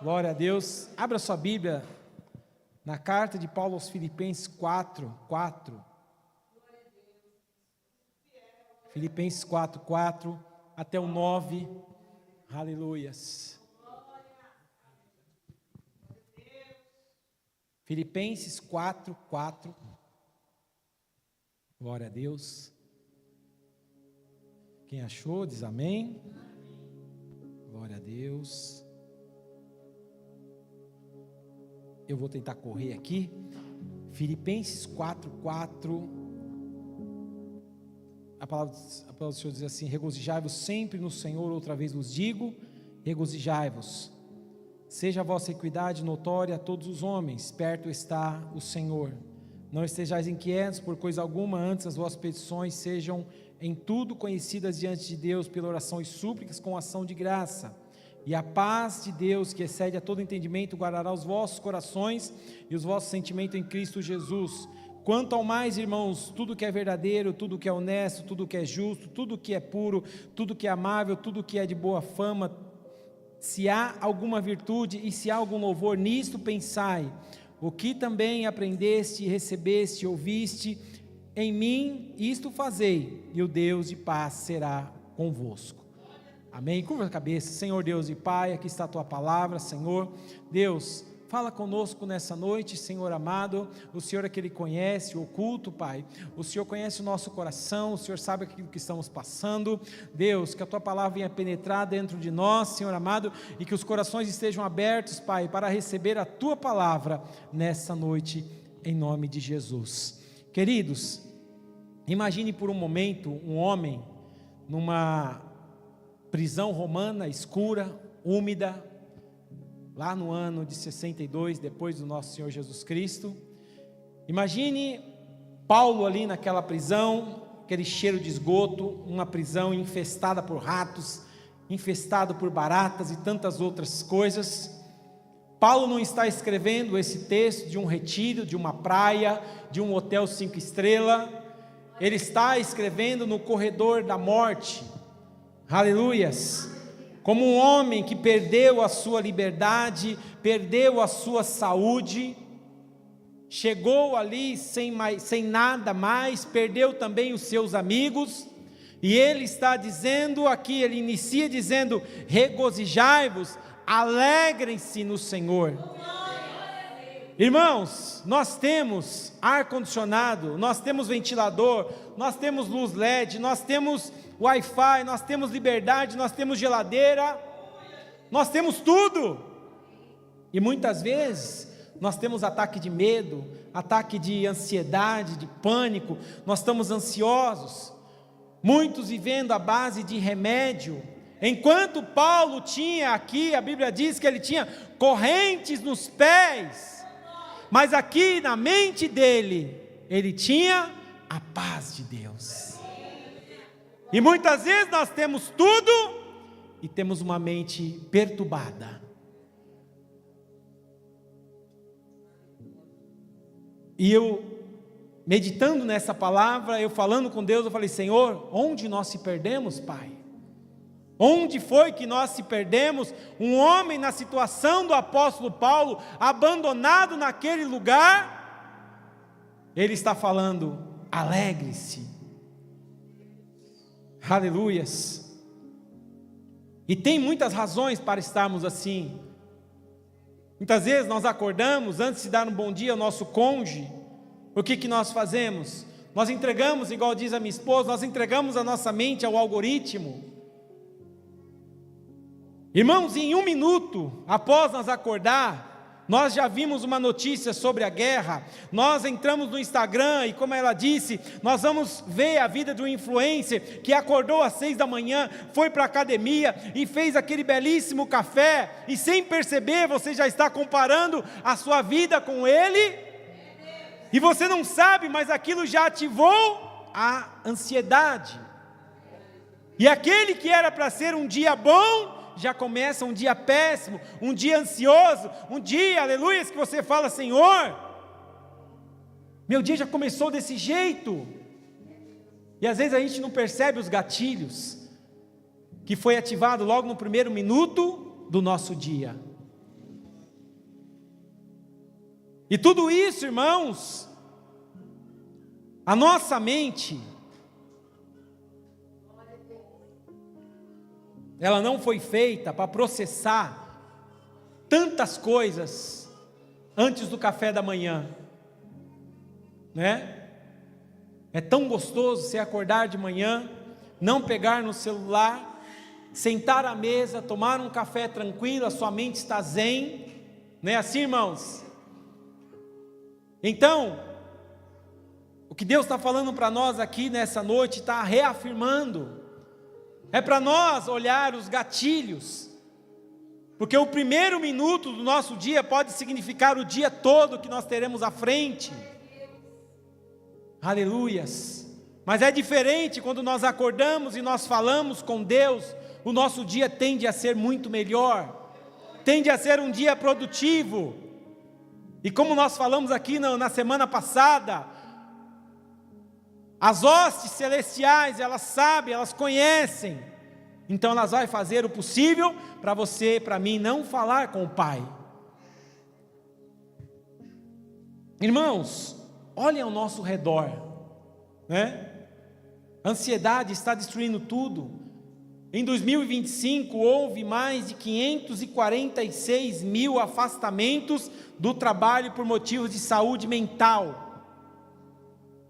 Glória a Deus. Abra sua Bíblia na carta de Paulo aos Filipenses 4:4. Filipenses 4:4 até o 9. Aleluias. Filipenses 4:4. Glória a Deus. Quem achou, diz amém. Glória a Deus. Eu vou tentar correr aqui. Filipenses 4:4. A palavra do Senhor diz assim: regozijai-vos sempre no Senhor, outra vez vos digo, regozijai-vos. Seja a vossa equidade notória a todos os homens, perto está o Senhor. Não estejais inquietos por coisa alguma, antes as vossas petições sejam em tudo conhecidas diante de Deus, pela oração e súplicas com ação de graça. E a paz de Deus, que excede a todo entendimento, guardará os vossos corações e os vossos sentimentos em Cristo Jesus. Quanto ao mais, irmãos, tudo que é verdadeiro, tudo que é honesto, tudo que é justo, tudo que é puro, tudo que é amável, tudo que é de boa fama, se há alguma virtude e se há algum louvor, nisto pensai. O que também aprendeste, recebeste, ouviste em mim, isto fazei, e o Deus de paz será convosco. Amém? Curva a cabeça. Senhor Deus e Pai, aqui está a Tua palavra, Senhor. Deus, fala conosco nessa noite, Senhor amado. O Senhor é que Ele conhece o oculto, Pai. O Senhor conhece o nosso coração, o Senhor sabe aquilo que estamos passando. Deus, que a Tua palavra venha penetrar dentro de nós, Senhor amado, e que os corações estejam abertos, Pai, para receber a Tua palavra nessa noite, em nome de Jesus. Queridos, imagine por um momento um homem numa prisão romana escura, úmida, lá no ano de 62, depois do nosso Senhor Jesus Cristo. Imagine Paulo ali naquela prisão, aquele cheiro de esgoto, uma prisão infestada por ratos, infestada por baratas e tantas outras coisas. Paulo não está escrevendo esse texto de um retiro, de uma praia, de um hotel 5 estrelas. Ele está escrevendo no corredor da morte. Aleluias. Como um homem que perdeu a sua liberdade, perdeu a sua saúde, chegou ali sem nada mais, perdeu também os seus amigos, e ele está dizendo aqui, ele inicia dizendo: regozijai-vos, alegrem-se no Senhor. Irmãos, nós temos ar-condicionado, nós temos ventilador, nós temos luz LED, nós temos Wi-Fi, nós temos liberdade, nós temos geladeira, nós temos tudo. E muitas vezes nós temos ataque de medo, ataque de ansiedade, de pânico, nós estamos ansiosos, muitos vivendo à base de remédio. Enquanto Paulo tinha aqui, a Bíblia diz que ele tinha correntes nos pés, mas aqui na mente dele, ele tinha a paz de Deus. E muitas vezes nós temos tudo e temos uma mente perturbada. E eu, meditando nessa palavra, eu falando com Deus, eu falei: Senhor, onde nós se perdemos, Pai? Onde foi que nós se perdemos? Um homem na situação do apóstolo Paulo, abandonado naquele lugar, ele está falando: alegre-se. Aleluias. E tem muitas razões para estarmos assim. Muitas vezes nós acordamos, antes de dar um bom dia ao nosso cônjuge, o que nós fazemos? Nós entregamos, igual diz a minha esposa, nós entregamos a nossa mente ao algoritmo. Irmãos, em 1 minuto após nós acordar, nós já vimos uma notícia sobre a guerra, nós entramos no Instagram e, como ela disse, nós vamos ver a vida de um influencer que acordou às 6 da manhã, foi para a academia e fez aquele belíssimo café, e sem perceber você já está comparando a sua vida com ele, e você não sabe, mas aquilo já ativou a ansiedade, e aquele que era para ser um dia bom, já começa um dia péssimo, um dia ansioso, um dia, aleluia, que você fala: Senhor, meu dia já começou desse jeito. E às vezes a gente não percebe os gatilhos que foi ativado logo no primeiro minuto do nosso dia. E tudo isso, irmãos, a nossa mente, ela não foi feita para processar tantas coisas antes do café da manhã, né? É tão gostoso você acordar de manhã, não pegar no celular, sentar à mesa, tomar um café tranquilo, a sua mente está zen, não é assim, irmãos? Então, o que Deus está falando para nós aqui nessa noite, está reafirmando, é para nós olhar os gatilhos, porque o primeiro minuto do nosso dia pode significar o dia todo que nós teremos à frente. Aleluias. Mas é diferente quando nós acordamos e nós falamos com Deus, o nosso dia tende a ser muito melhor, tende a ser um dia produtivo. E como nós falamos aqui na semana passada, as hostes celestiais, elas sabem, elas conhecem, então elas vão fazer o possível para você e para mim não falar com o Pai. Irmãos, olhem ao nosso redor, né? A ansiedade está destruindo tudo. Em 2025 houve mais de 546 mil afastamentos do trabalho por motivos de saúde mental.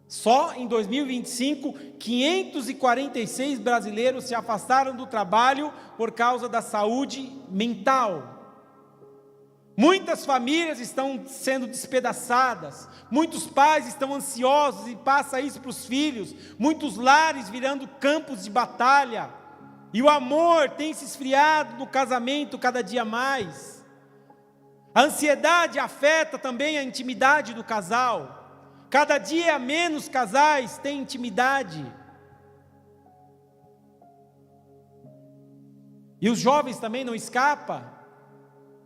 Só em 2025, 546 brasileiros se afastaram do trabalho por causa da saúde mental. Muitas famílias estão sendo despedaçadas, muitos pais estão ansiosos e passam isso para os filhos, muitos lares virando campos de batalha, e o amor tem se esfriado no casamento cada dia mais. A ansiedade afeta também a intimidade do casal, cada dia menos casais têm intimidade. E os jovens também não escapam.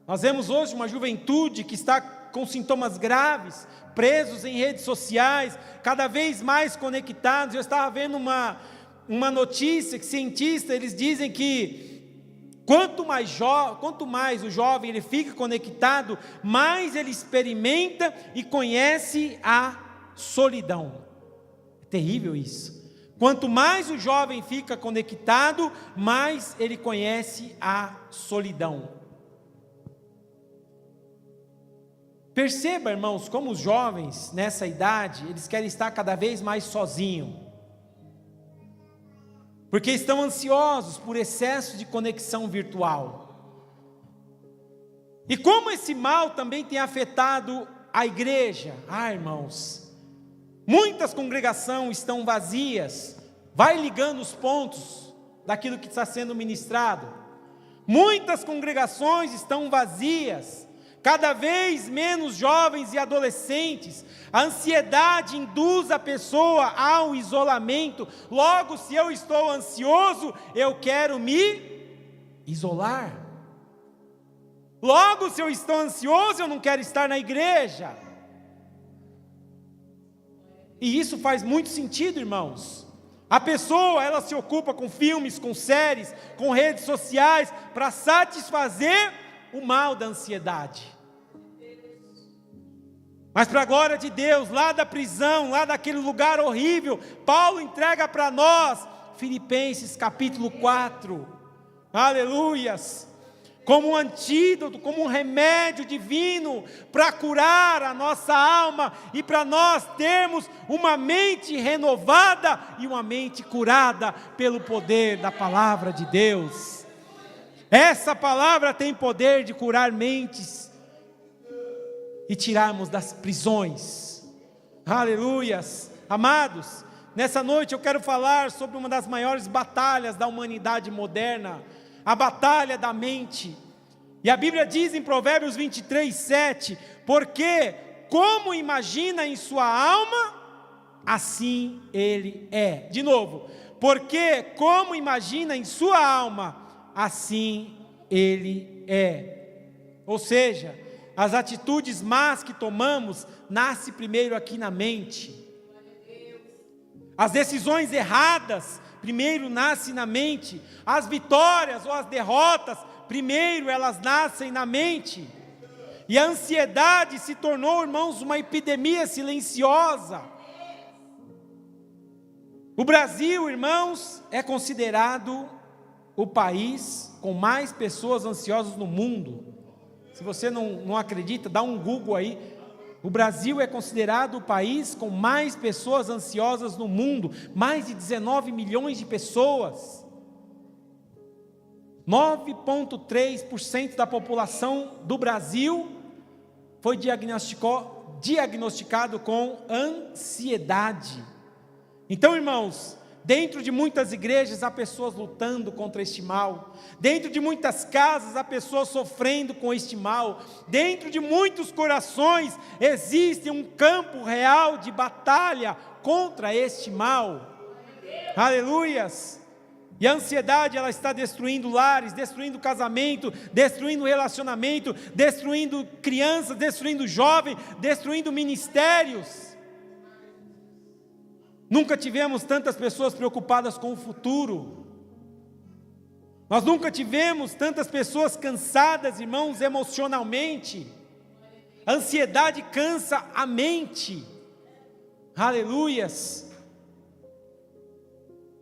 Nós vemos hoje uma juventude que está com sintomas graves, presos em redes sociais, cada vez mais conectados. Eu estava vendo uma notícia que cientistas, eles dizem que quanto mais o jovem ele fica conectado, mais ele experimenta e conhece a solidão. É terrível isso. Quanto mais o jovem fica conectado, mais ele conhece a solidão. Perceba, irmãos, como os jovens nessa idade, eles querem estar cada vez mais sozinhos, porque estão ansiosos por excesso de conexão virtual. E como esse mal também tem afetado a igreja, irmãos, muitas congregações estão vazias, vai ligando os pontos daquilo que está sendo ministrado, muitas congregações estão vazias, cada vez menos jovens e adolescentes. A ansiedade induz a pessoa ao isolamento. Logo, se eu estou ansioso, eu quero me isolar. Logo, se eu estou ansioso, eu não quero estar na igreja. E isso faz muito sentido, irmãos. A pessoa, ela se ocupa com filmes, com séries, com redes sociais, para satisfazer o mal da ansiedade. Mas para a glória de Deus, lá da prisão, lá daquele lugar horrível, Paulo entrega para nós, Filipenses capítulo 4, aleluias, como um antídoto, como um remédio divino, para curar a nossa alma, e para nós termos uma mente renovada, e uma mente curada, pelo poder da palavra de Deus. Essa palavra tem poder de curar mentes, e tirarmos das prisões. Aleluias. Amados, nessa noite eu quero falar sobre uma das maiores batalhas da humanidade moderna, a batalha da mente. E a Bíblia diz em Provérbios 23:7, porque como imagina em sua alma, assim ele é. De novo, porque como imagina em sua alma, assim ele é. Ou seja, as atitudes más que tomamos, nasce primeiro aqui na mente. As decisões erradas, primeiro nascem na mente. As vitórias ou as derrotas, primeiro elas nascem na mente. E a ansiedade se tornou, irmãos, uma epidemia silenciosa. O Brasil, irmãos, é considerado o país com mais pessoas ansiosas no mundo. Se você não acredita, dá um Google aí. O Brasil é considerado o país com mais pessoas ansiosas no mundo. Mais de 19 milhões de pessoas. 9,3% da população do Brasil foi diagnosticado com ansiedade. Então, irmãos, dentro de muitas igrejas há pessoas lutando contra este mal. Dentro de muitas casas há pessoas sofrendo com este mal. Dentro de muitos corações existe um campo real de batalha contra este mal. Aleluias! E a ansiedade, ela está destruindo lares, destruindo casamento, destruindo relacionamento, destruindo crianças, destruindo jovens, destruindo ministérios. Nunca tivemos tantas pessoas preocupadas com o futuro. Nós nunca tivemos tantas pessoas cansadas, irmãos, emocionalmente. A ansiedade cansa a mente. Aleluias!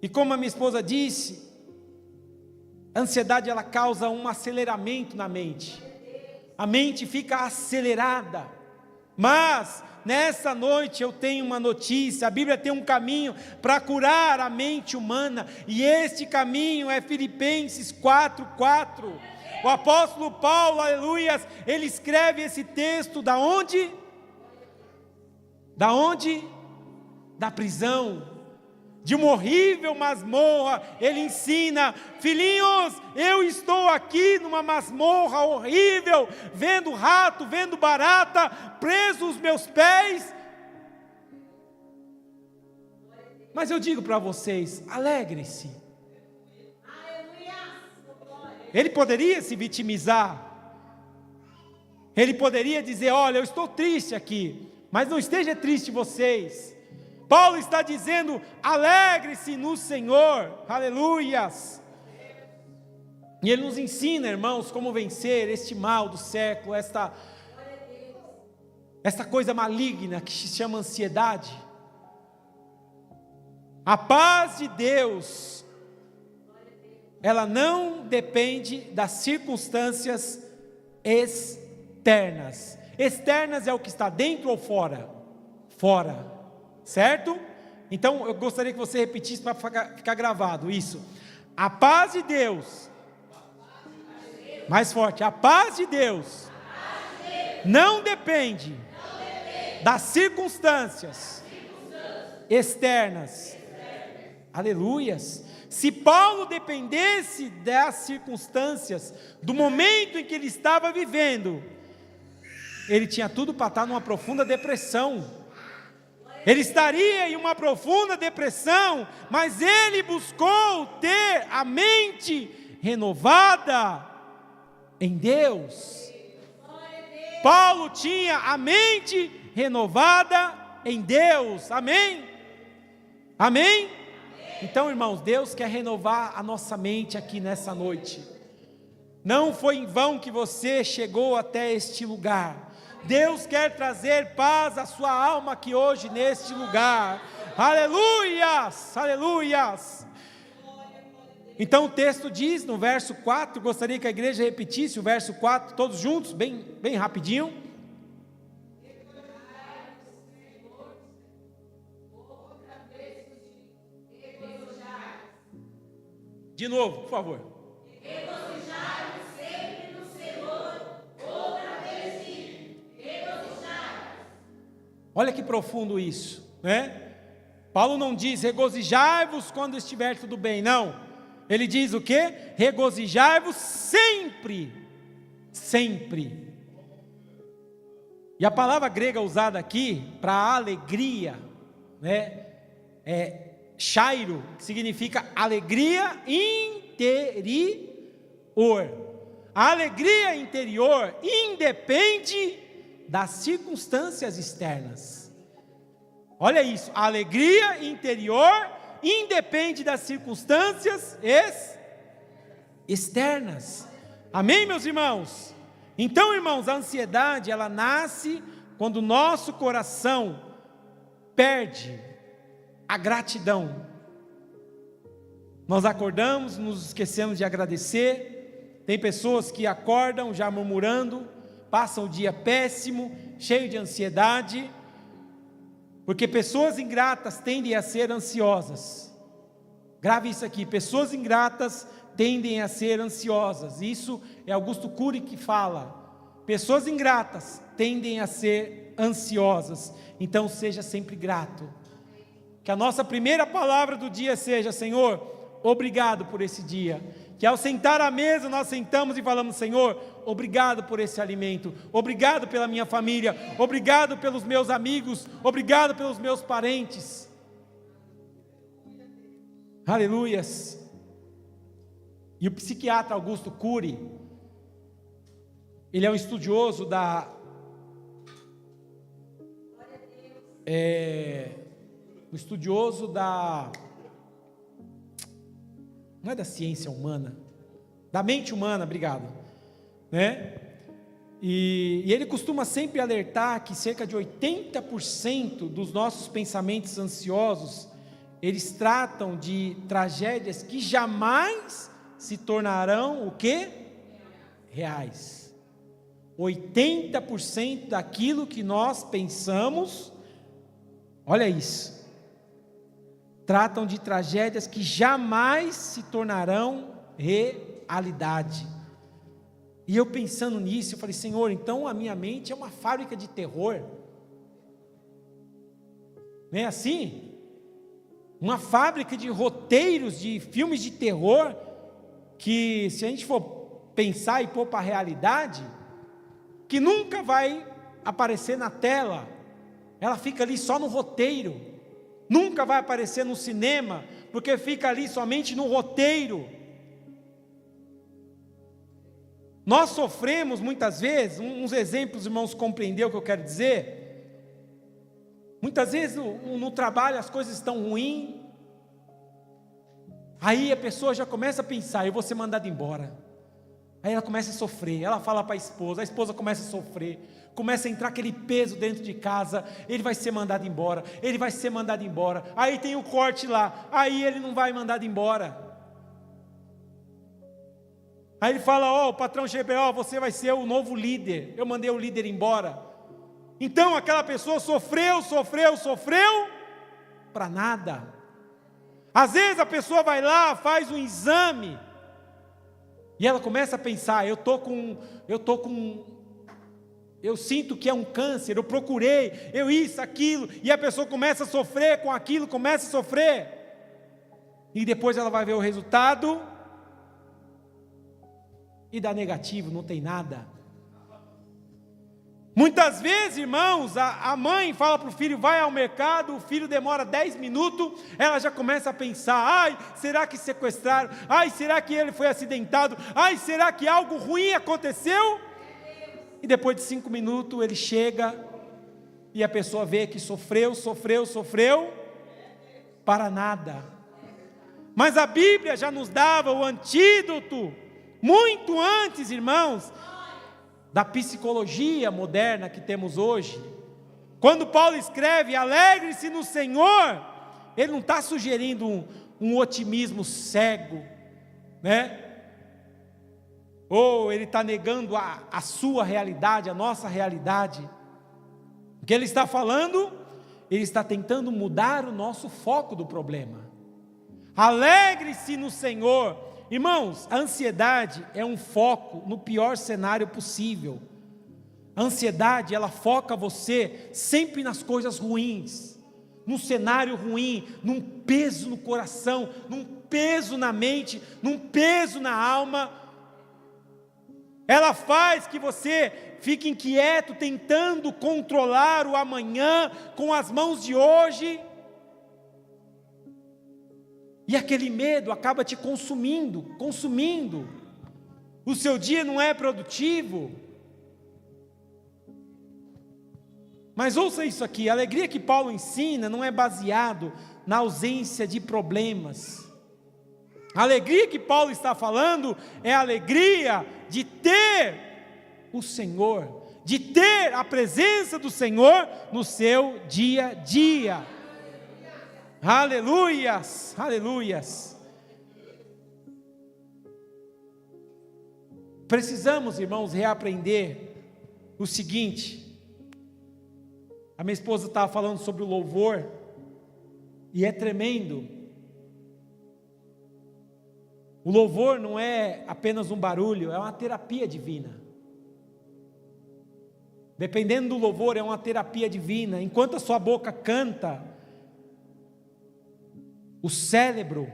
E como a minha esposa disse, a ansiedade, ela causa um aceleramento na mente. A mente fica acelerada. Mas nessa noite eu tenho uma notícia. A Bíblia tem um caminho para curar a mente humana, e este caminho é Filipenses 4:4. O apóstolo Paulo, aleluias, ele escreve esse texto da onde? Da onde? Da prisão. De uma horrível masmorra. Ele ensina: filhinhos, eu estou aqui numa masmorra horrível, vendo rato, vendo barata, preso os meus pés. Mas eu digo para vocês, alegre-se. Ele poderia se vitimizar. Ele poderia dizer: olha, eu estou triste aqui, mas não esteja triste vocês. Paulo está dizendo: alegre-se no Senhor, aleluias. E ele nos ensina, irmãos, como vencer este mal do século, esta coisa maligna que se chama ansiedade. A paz de Deus, ela não depende das circunstâncias externas. Externas é o que está dentro ou fora? Fora. Certo? Então eu gostaria que você repetisse para ficar gravado isso. A paz de Deus, mais forte, a paz de Deus não depende das circunstâncias externas. Aleluias. Se Paulo dependesse das circunstâncias, do momento em que ele estava vivendo, ele tinha tudo para estar numa profunda depressão. Ele estaria em uma profunda depressão, mas ele buscou ter a mente renovada em Deus. Paulo tinha a mente renovada em Deus. Amém? Amém? Então, irmãos, Deus quer renovar a nossa mente aqui nessa noite. Não foi em vão que você chegou até este lugar. Deus quer trazer paz à sua alma aqui hoje, neste lugar. Aleluias, aleluias. Então o texto diz no verso 4, gostaria que a igreja repetisse o verso 4, todos juntos, bem rapidinho. De novo, por favor. Olha que profundo isso, né? Paulo não diz regozijai-vos quando estiver tudo bem, não. Ele diz o quê? Regozijai-vos sempre, sempre. E a palavra grega usada aqui para alegria, né, é chairo, que significa alegria interior. A alegria interior independe das circunstâncias externas. Olha isso, a alegria interior independe das circunstâncias externas. Amém, meus irmãos? Então, irmãos, a ansiedade, ela nasce quando o nosso coração perde a gratidão. Nós acordamos, nos esquecemos de agradecer. Tem pessoas que acordam já murmurando, passam o dia péssimo, cheio de ansiedade, porque pessoas ingratas tendem a ser ansiosas. Grave isso aqui: pessoas ingratas tendem a ser ansiosas. Isso é Augusto Cury que fala. Pessoas ingratas tendem a ser ansiosas. Então seja sempre grato. Que a nossa primeira palavra do dia seja: Senhor, obrigado por esse dia. Que ao sentar à mesa nós sentamos e falamos: Senhor, obrigado por esse alimento, obrigado pela minha família, obrigado pelos meus amigos, obrigado pelos meus parentes. Aleluias. E o psiquiatra Augusto Cury, ele é um estudioso não é da ciência humana, da mente humana, obrigado, né? E ele costuma sempre alertar que cerca de 80% dos nossos pensamentos ansiosos, eles tratam de tragédias que jamais se tornarão o quê? Reais. 80% daquilo que nós pensamos, olha isso, tratam de tragédias que jamais se tornarão realidade. E eu pensando nisso, eu falei: Senhor, então a minha mente é uma fábrica de terror. Não é assim? Uma fábrica de roteiros de filmes de terror, que se a gente for pensar e pôr para a realidade, que nunca vai aparecer na tela, ela fica ali só no roteiro, nunca vai aparecer no cinema, porque fica ali somente no roteiro. Nós sofremos muitas vezes, uns exemplos, irmãos, compreender o que eu quero dizer. Muitas vezes no trabalho as coisas estão ruins, aí a pessoa já começa a pensar: eu vou ser mandado embora. Aí ela começa a sofrer, ela fala para a esposa começa a sofrer, começa a entrar aquele peso dentro de casa: ele vai ser mandado embora, ele vai ser mandado embora. Aí tem o corte lá, aí ele não vai mandado embora. Aí ele fala: o patrão chega: você vai ser o novo líder, eu mandei o líder embora. Então aquela pessoa sofreu para nada. Às vezes a pessoa vai lá, faz um exame, e ela começa a pensar: eu sinto que é um câncer, eu procurei, eu isso, aquilo, e a pessoa começa a sofrer com aquilo, começa a sofrer, e depois ela vai ver o resultado, e dá negativo, não tem nada. Muitas vezes, irmãos, a mãe fala para o filho: vai ao mercado, o filho demora 10 minutos, ela já começa a pensar: ai, será que sequestraram? Ai, será que ele foi acidentado? Ai, será que algo ruim aconteceu? E depois de 5 minutos ele chega, e a pessoa vê que sofreu, para nada. Mas a Bíblia já nos dava o antídoto, muito antes, irmãos, da psicologia moderna que temos hoje. Quando Paulo escreve: alegre-se no Senhor, ele não está sugerindo um otimismo cego, né? Ou ele está negando a sua realidade, a nossa realidade. O que ele está falando? Ele está tentando mudar o nosso foco do problema. Alegre-se no Senhor. Irmãos, a ansiedade é um foco no pior cenário possível. A ansiedade, ela foca você sempre nas coisas ruins, num cenário ruim, num peso no coração, num peso na mente, num peso na alma. Ela faz que você fique inquieto, tentando controlar o amanhã com as mãos de hoje. E aquele medo acaba te consumindo. O seu dia não é produtivo. Mas ouça isso aqui: a alegria que Paulo ensina não é baseado na ausência de problemas. A alegria que Paulo está falando é a alegria de ter o Senhor, de ter a presença do Senhor no seu dia a dia. Aleluias, aleluias. Precisamos, irmãos, reaprender o seguinte. A minha esposa estava falando sobre o louvor, e é tremendo. O louvor não é apenas um barulho, é uma terapia divina. Dependendo do louvor, é uma terapia divina. Enquanto a sua boca canta, o cérebro,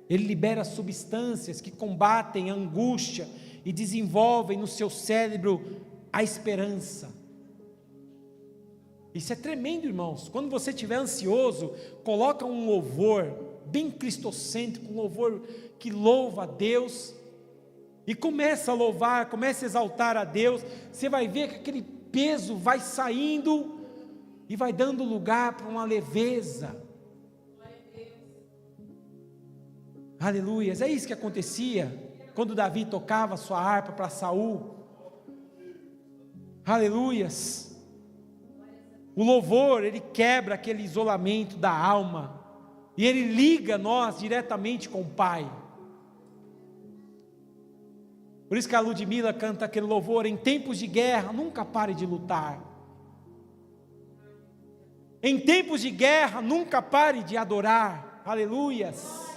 ele libera substâncias que combatem a angústia e desenvolvem no seu cérebro a esperança. Isso é tremendo, irmãos. Quando você estiver ansioso, coloca um louvor bem cristocêntrico, um louvor que louva a Deus, e começa a louvar, começa a exaltar a Deus. Você vai ver que aquele peso vai saindo e vai dando lugar para uma leveza. Aleluias. É isso que acontecia quando Davi tocava sua harpa para Saul. Aleluias. O louvor, ele quebra aquele isolamento da alma, e ele liga nós diretamente com o Pai. Por isso que a Ludmila canta aquele louvor: em tempos de guerra, nunca pare de lutar. Em tempos de guerra, nunca pare de adorar. Aleluias.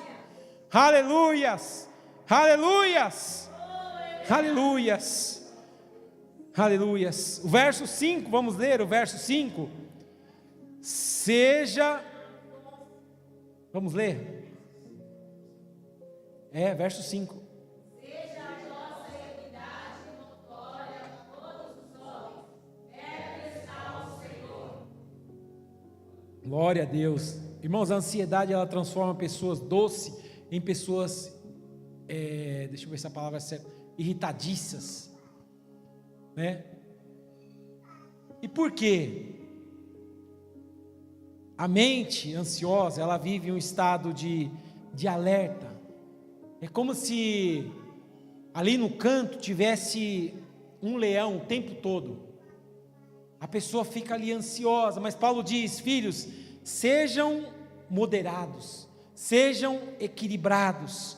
Aleluias, aleluias, aleluias, aleluias. O verso 5, vamos ler o verso 5. Vamos ler? Verso 5. Seja a nossa equidade notória a todos os homens, perto está o Senhor. Glória a Deus. Irmãos, a ansiedade, ela transforma pessoas doces em pessoas, deixa eu ver se a palavra é certa, irritadiças, né? E por quê? A mente ansiosa, ela vive um estado de alerta. É como se ali no canto tivesse um leão o tempo todo. A pessoa fica ali ansiosa, mas Paulo diz: filhos, sejam moderados, sejam equilibrados.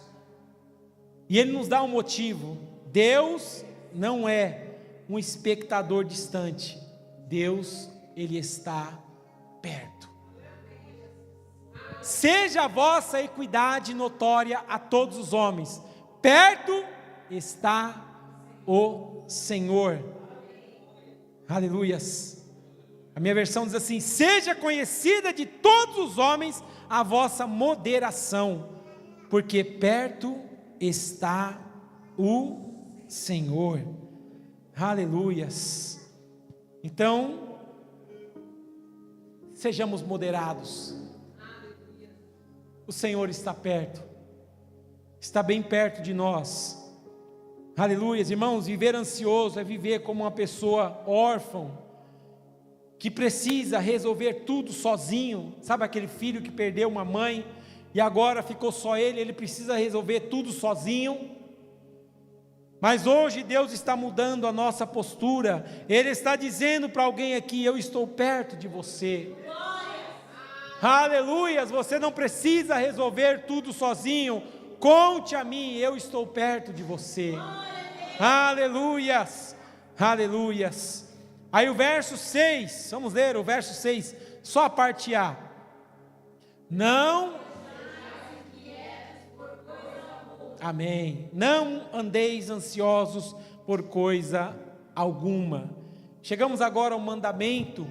E ele nos dá um motivo. Deus não é um espectador distante. Deus, ele está perto. Seja a vossa equidade notória a todos os homens, perto está o Senhor. Aleluias. A minha versão diz assim: seja conhecida de todos os homens a vossa moderação, porque perto está o Senhor. Aleluias. Então, sejamos moderados. O Senhor está perto, está bem perto de nós. Aleluias, irmãos. Viver ansioso é viver como uma pessoa órfã, que precisa resolver tudo sozinho. Sabe aquele filho que perdeu uma mãe e agora ficou só ele precisa resolver tudo sozinho? Mas hoje Deus está mudando a nossa postura. Ele está dizendo para alguém aqui: eu estou perto de você. Aleluias, você não precisa resolver tudo sozinho. Conte a mim, eu estou perto de você. Aleluias, aleluias. Aí o verso 6, vamos ler o verso 6, só a parte A. Não, amém, não andeis ansiosos por coisa alguma. Chegamos agora ao mandamento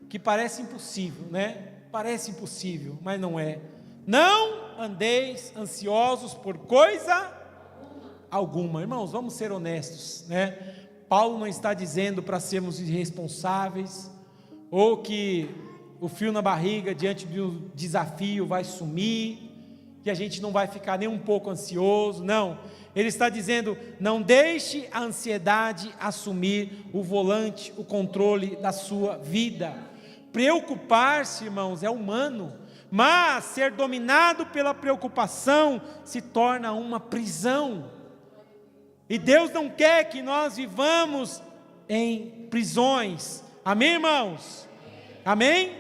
que parece impossível, né? Parece impossível, mas não é. Não andeis ansiosos por coisa alguma. Irmãos, vamos ser honestos, né? Paulo não está dizendo para sermos irresponsáveis, ou que o frio na barriga diante de um desafio vai sumir, que a gente não vai ficar nem um pouco ansioso. Não, ele está dizendo: não deixe a ansiedade assumir o volante, o controle da sua vida. Preocupar-se, irmãos, é humano, mas ser dominado pela preocupação se torna uma prisão. E Deus não quer que nós vivamos em prisões. Amém, irmãos? Amém?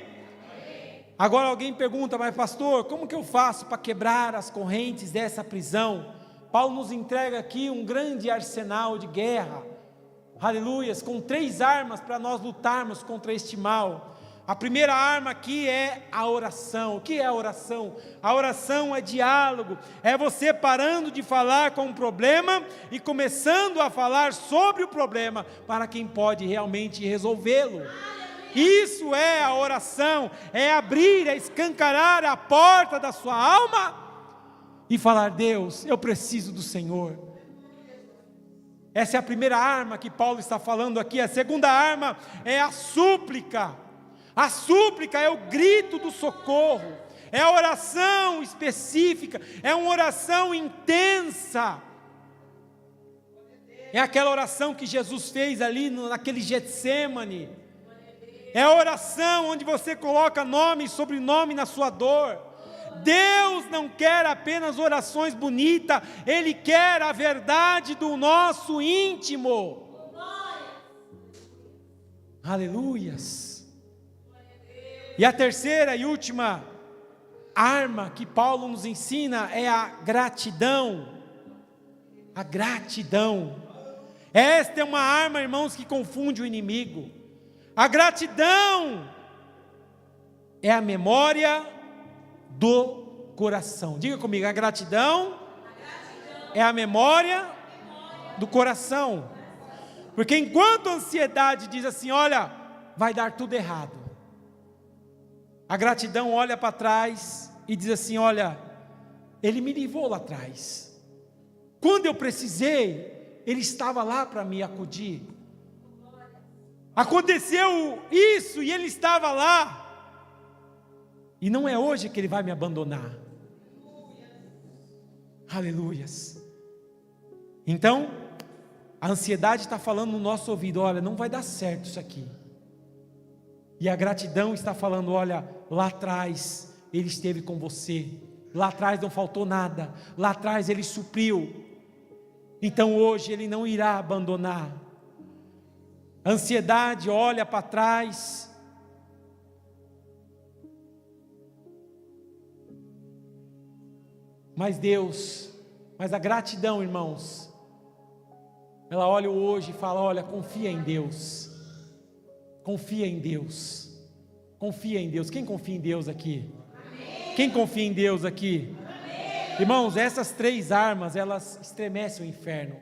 Agora alguém pergunta, mas pastor, como que eu faço para quebrar as correntes dessa prisão? Paulo nos entrega aqui um grande arsenal de guerra, aleluias, com 3 armas para nós lutarmos contra este mal. A primeira arma aqui é a oração. O que é a oração? A oração é diálogo, é você parando de falar com um problema e começando a falar sobre o problema para quem pode realmente resolvê-lo. Isso é a oração, é abrir, é escancarar a porta da sua alma e falar: Deus, eu preciso do Senhor. Essa é a primeira arma que Paulo está falando aqui. A segunda arma é a súplica. A súplica é o grito do socorro, é a oração específica, é uma oração intensa. É aquela oração que Jesus fez ali naquele Getsêmani. É a oração onde você coloca nome e sobrenome na sua dor. Deus não quer apenas orações bonitas, Ele quer a verdade do nosso íntimo. Aleluias. E a terceira e última arma que Paulo nos ensina é a gratidão. A gratidão. Esta é uma arma, irmãos, que confunde o inimigo. A gratidão é a memória do coração. Diga comigo, a gratidão é a memória do coração. Porque enquanto a ansiedade diz assim: olha, vai dar tudo errado, a gratidão olha para trás e diz assim: olha, Ele me livrou lá atrás. Quando eu precisei, Ele estava lá para me acudir. Aconteceu isso e Ele estava lá. E não é hoje que Ele vai me abandonar. Aleluias. Então, a ansiedade está falando no nosso ouvido: olha, não vai dar certo isso aqui. E a gratidão está falando: olha, lá atrás Ele esteve com você, lá atrás não faltou nada, lá atrás Ele supriu, então hoje Ele não irá abandonar. A ansiedade olha para trás, mas a gratidão, irmãos, ela olha o hoje e fala: olha, confia em Deus. Confia em Deus. Confia em Deus. Quem confia em Deus aqui? Amém. Quem confia em Deus aqui? Amém. Irmãos, essas 3 armas, elas estremecem o inferno.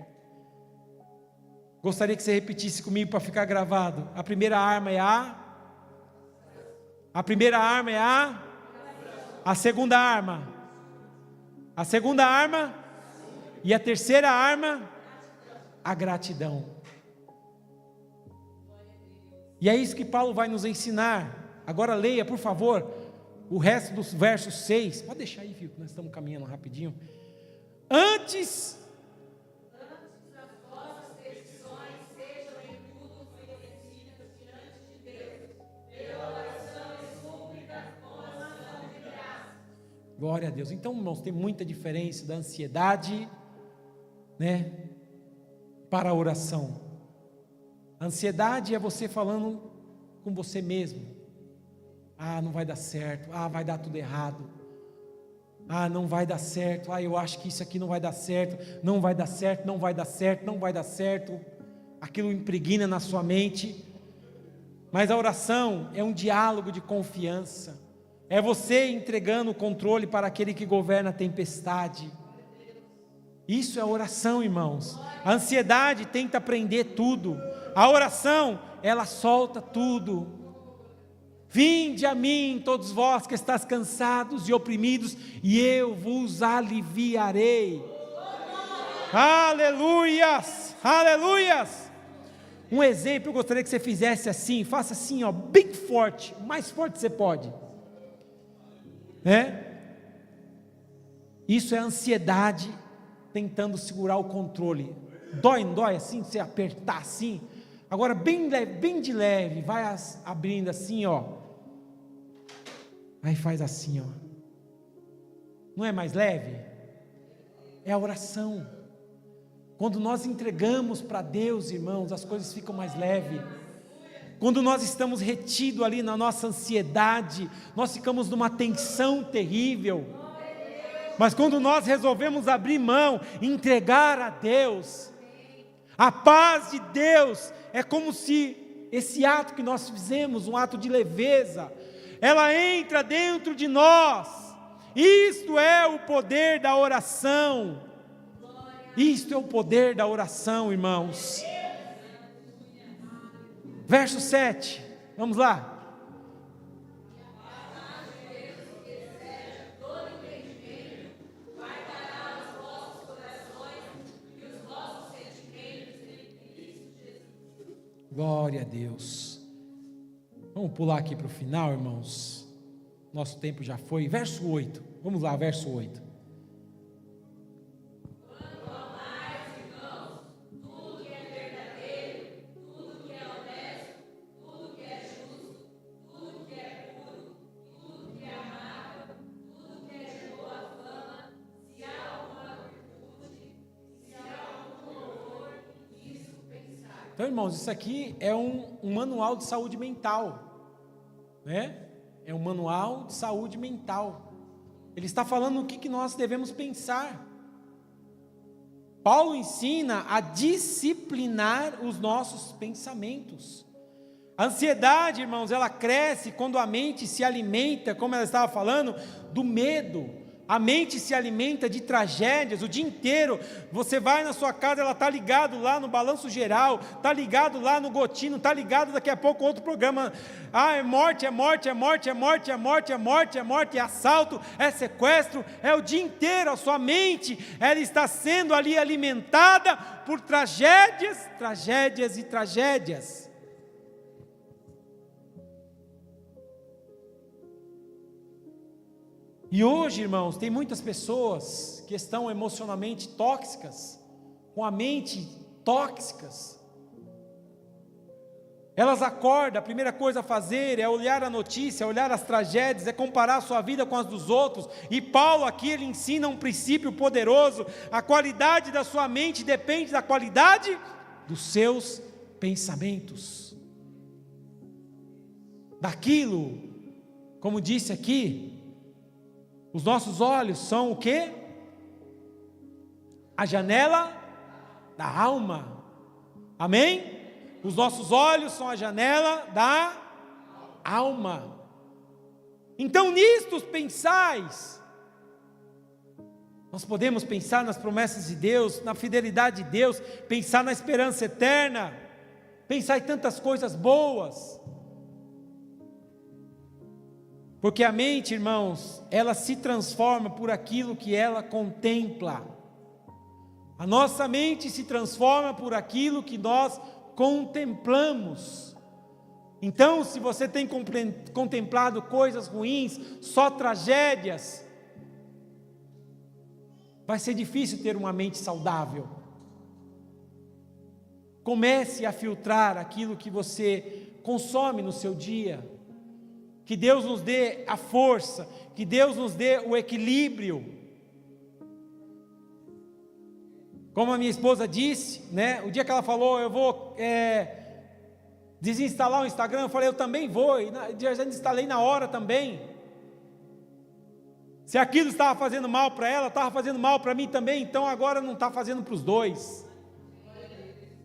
Gostaria que você repetisse comigo para ficar gravado. A primeira arma é a primeira arma é a segunda arma. A segunda arma e a terceira arma, a gratidão. E é isso que Paulo vai nos ensinar. Agora leia, por favor, o resto dos versos 6. Pode deixar aí, filho, nós estamos caminhando rapidinho. Antes das vossas petições sejam em tudo oferecidas diante de Deus, pela oração e súplica com ação de graça. Glória a Deus. Então, irmãos, tem muita diferença da ansiedade, né, para a oração. A ansiedade é você falando com você mesmo: ah, não vai dar certo, ah, vai dar tudo errado, ah, não vai dar certo, ah, eu acho que isso aqui não vai dar certo, não vai dar certo, não vai dar certo, não vai dar certo. Aquilo impregna na sua mente. Mas a oração é um diálogo de confiança, é você entregando o controle para aquele que governa a tempestade. Isso é oração, irmãos. A ansiedade tenta prender tudo, a oração, ela solta tudo. Vinde a mim, todos vós que estáis cansados e oprimidos, e eu vos aliviarei. Aleluias, aleluias. Um exemplo, eu gostaria que você fizesse assim, faça assim, ó, bem forte, o mais forte que você pode, né? Isso é ansiedade tentando segurar o controle. Dói, não dói assim, você apertar assim? Agora bem leve, bem de leve, vai abrindo assim, ó. Aí faz assim, ó. Não é mais leve? É a oração. Quando nós entregamos para Deus, irmãos, as coisas ficam mais leves. Quando nós estamos retidos ali na nossa ansiedade, nós ficamos numa tensão terrível. Mas quando nós resolvemos abrir mão, entregar a Deus, a paz de Deus, é como se esse ato que nós fizemos, um ato de leveza, ela entra dentro de nós. Isto é o poder da oração. Isto é o poder da oração, irmãos. Verso 7, vamos lá. Glória a Deus. Vamos pular aqui para o final, irmãos. Nosso tempo já foi. Verso 8. Vamos lá, verso 8. Então, irmãos, isso aqui é um manual de saúde mental, né? É um manual de saúde mental. Ele está falando o que nós devemos pensar. Paulo ensina a disciplinar os nossos pensamentos. A ansiedade, irmãos, ela cresce quando a mente se alimenta, como ela estava falando, do medo. A mente se alimenta de tragédias o dia inteiro. Você vai na sua casa, ela está ligado lá no Balanço Geral, está ligado lá no Gotino, está ligado daqui a pouco outro programa. Ah, é morte, é morte, é morte, é morte, é morte, é morte, é morte, é assalto, é sequestro, é o dia inteiro. A sua mente, ela está sendo ali alimentada por tragédias, tragédias e tragédias. E hoje, irmãos, tem muitas pessoas que estão emocionalmente tóxicas, com a mente tóxicas. Elas acordam, a primeira coisa a fazer é olhar a notícia, olhar as tragédias, é comparar a sua vida com as dos outros. E Paulo aqui, ele ensina um princípio poderoso: a qualidade da sua mente depende da qualidade dos seus pensamentos. Daquilo, como disse aqui, os nossos olhos são o quê? A janela da alma. Amém? Os nossos olhos são a janela da alma. Então nisto pensais. Nós podemos pensar nas promessas de Deus, na fidelidade de Deus, pensar na esperança eterna, pensar em tantas coisas boas. Porque a mente, irmãos, ela se transforma por aquilo que ela contempla. A nossa mente se transforma por aquilo que nós contemplamos. Então, se você tem contemplado coisas ruins, só tragédias, vai ser difícil ter uma mente saudável. Comece a filtrar aquilo que você consome no seu dia. Que Deus nos dê a força, que Deus nos dê o equilíbrio. Como a minha esposa disse, né? O dia que ela falou, eu vou desinstalar o Instagram, eu falei, eu também vou, e já instalei na hora também. Se aquilo estava fazendo mal para ela, estava fazendo mal para mim também, então agora não está fazendo para os dois.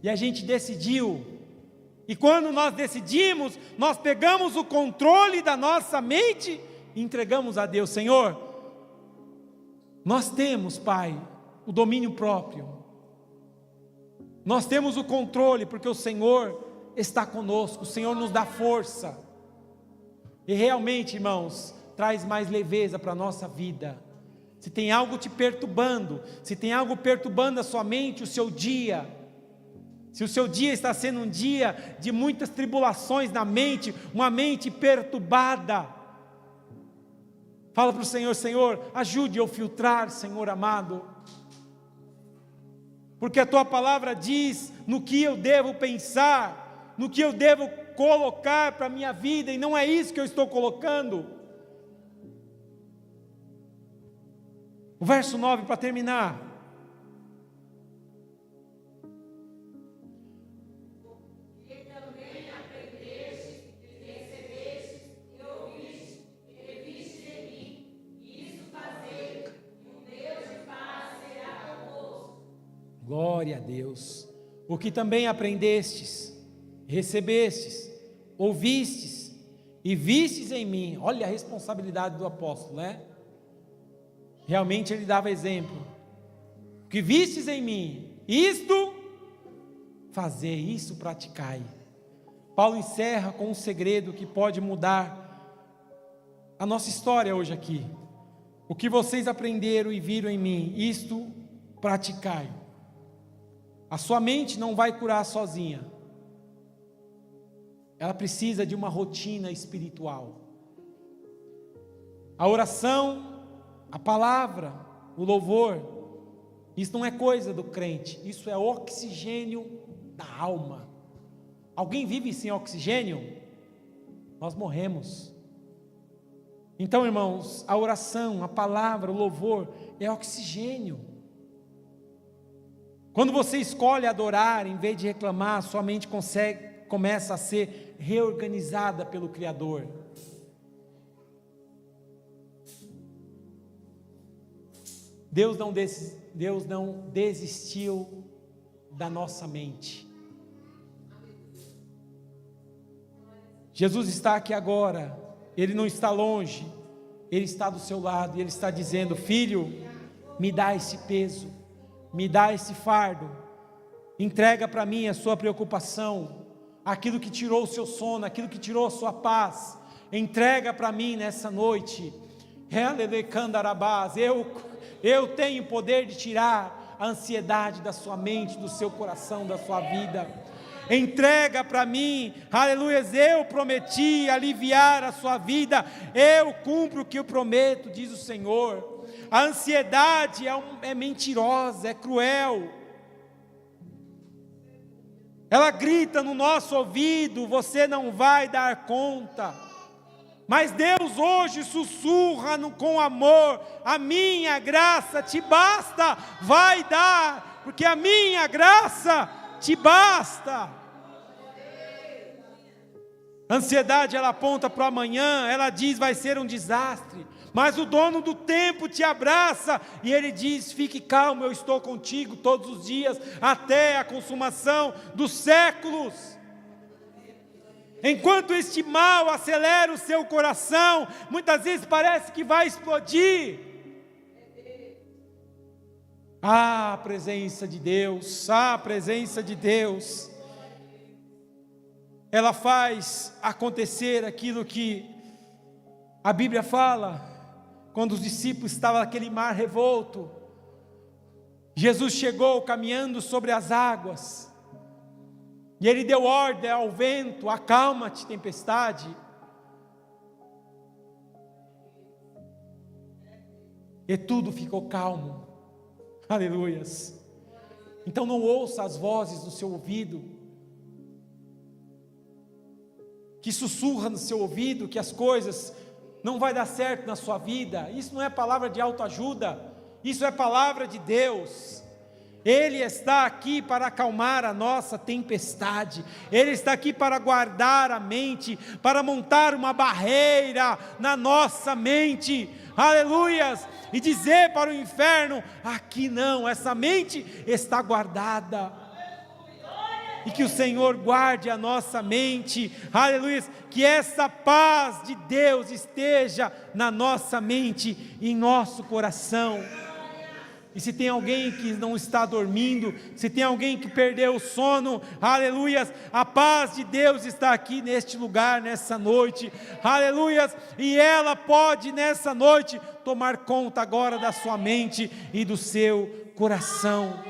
E a gente decidiu. E quando nós decidimos, nós pegamos o controle da nossa mente e entregamos a Deus. Senhor, nós temos, Pai, o domínio próprio. Nós temos o controle, porque o Senhor está conosco, o Senhor nos dá força. E realmente, irmãos, traz mais leveza para a nossa vida. Se tem algo te perturbando, se tem algo perturbando a sua mente, o seu dia, se o seu dia está sendo um dia de muitas tribulações na mente, uma mente perturbada, fala para o Senhor, Senhor, ajude eu filtrar, Senhor amado, porque a Tua palavra diz no que eu devo pensar, no que eu devo colocar para a minha vida, e não é isso que eu estou colocando. O verso 9 para terminar. Glória a Deus. O que também aprendestes, recebestes, ouvistes e vistes em mim. Olha a responsabilidade do apóstolo, né? Realmente ele dava exemplo. O que vistes em mim, isto fazer, isso praticai. Paulo encerra com um segredo que pode mudar a nossa história hoje aqui. O que vocês aprenderam e viram em mim, isto praticai. A sua mente não vai curar sozinha. Ela precisa de uma rotina espiritual. A oração, a palavra, o louvor, isso não é coisa do crente, isso é oxigênio da alma. Alguém vive sem oxigênio? Nós morremos. Então, irmãos, a oração, a palavra, o louvor é oxigênio. Quando você escolhe adorar, em vez de reclamar, sua mente começa a ser reorganizada pelo Criador. Deus não desistiu da nossa mente. Jesus está aqui agora, Ele não está longe, Ele está do seu lado, e Ele está dizendo: filho, me dá esse peso, me dá esse fardo, entrega para mim a sua preocupação, aquilo que tirou o seu sono, aquilo que tirou a sua paz, entrega para mim nessa noite. Eu tenho o poder de tirar a ansiedade da sua mente, do seu coração, da sua vida. Entrega para mim, aleluias, eu prometi aliviar a sua vida, eu cumpro o que eu prometo, diz o Senhor. A ansiedade é mentirosa, é cruel, ela grita no nosso ouvido: você não vai dar conta. Mas Deus hoje sussurra com amor: a minha graça te basta, vai dar, porque a minha graça te basta. A ansiedade, ela aponta para o amanhã, ela diz: vai ser um desastre, mas o dono do tempo te abraça, e Ele diz: fique calmo, eu estou contigo todos os dias, até a consumação dos séculos. Enquanto este mal acelera o seu coração, muitas vezes parece que vai explodir. A presença de Deus, a presença de Deus, ela faz acontecer aquilo que a Bíblia fala, quando os discípulos estavam naquele mar revolto, Jesus chegou caminhando sobre as águas, e Ele deu ordem ao vento: acalma-te, tempestade. E tudo ficou calmo. Aleluias. Então não ouça as vozes do seu ouvido, que sussurra no seu ouvido que as coisas não vai dar certo na sua vida. Isso não é palavra de autoajuda, isso é palavra de Deus. Ele está aqui para acalmar a nossa tempestade, Ele está aqui para guardar a mente, para montar uma barreira na nossa mente, aleluias, e dizer para o inferno: aqui não, essa mente está guardada. E que o Senhor guarde a nossa mente, aleluias, que essa paz de Deus esteja na nossa mente e em nosso coração. E se tem alguém que não está dormindo, se tem alguém que perdeu o sono, aleluias, a paz de Deus está aqui neste lugar, nessa noite, aleluias, e ela pode nessa noite tomar conta agora da sua mente e do seu coração.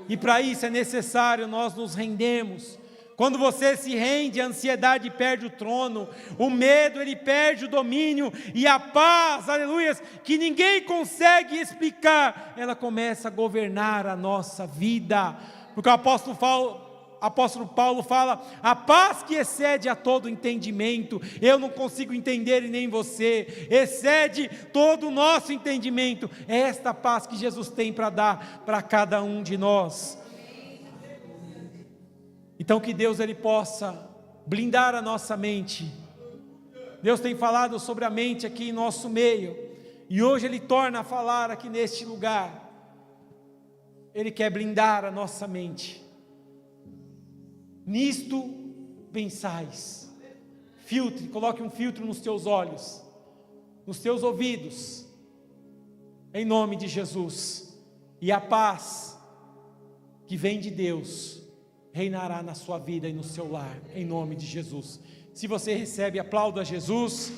E para isso é necessário nós nos rendermos. Quando você se rende, a ansiedade perde o trono, o medo ele perde o domínio, e a paz, aleluias, que ninguém consegue explicar, ela começa a governar a nossa vida, porque o apóstolo Paulo fala: a paz que excede a todo entendimento, eu não consigo entender e nem você, excede todo o nosso entendimento, é esta paz que Jesus tem para dar para cada um de nós. Então que Deus ele possa blindar a nossa mente. Deus tem falado sobre a mente aqui em nosso meio, e hoje Ele torna a falar aqui neste lugar. Ele quer blindar a nossa mente. Nisto pensais. Filtre, coloque um filtro nos teus olhos, nos teus ouvidos, em nome de Jesus. E a paz que vem de Deus reinará na sua vida e no seu lar, em nome de Jesus. Se você recebe, aplauda Jesus.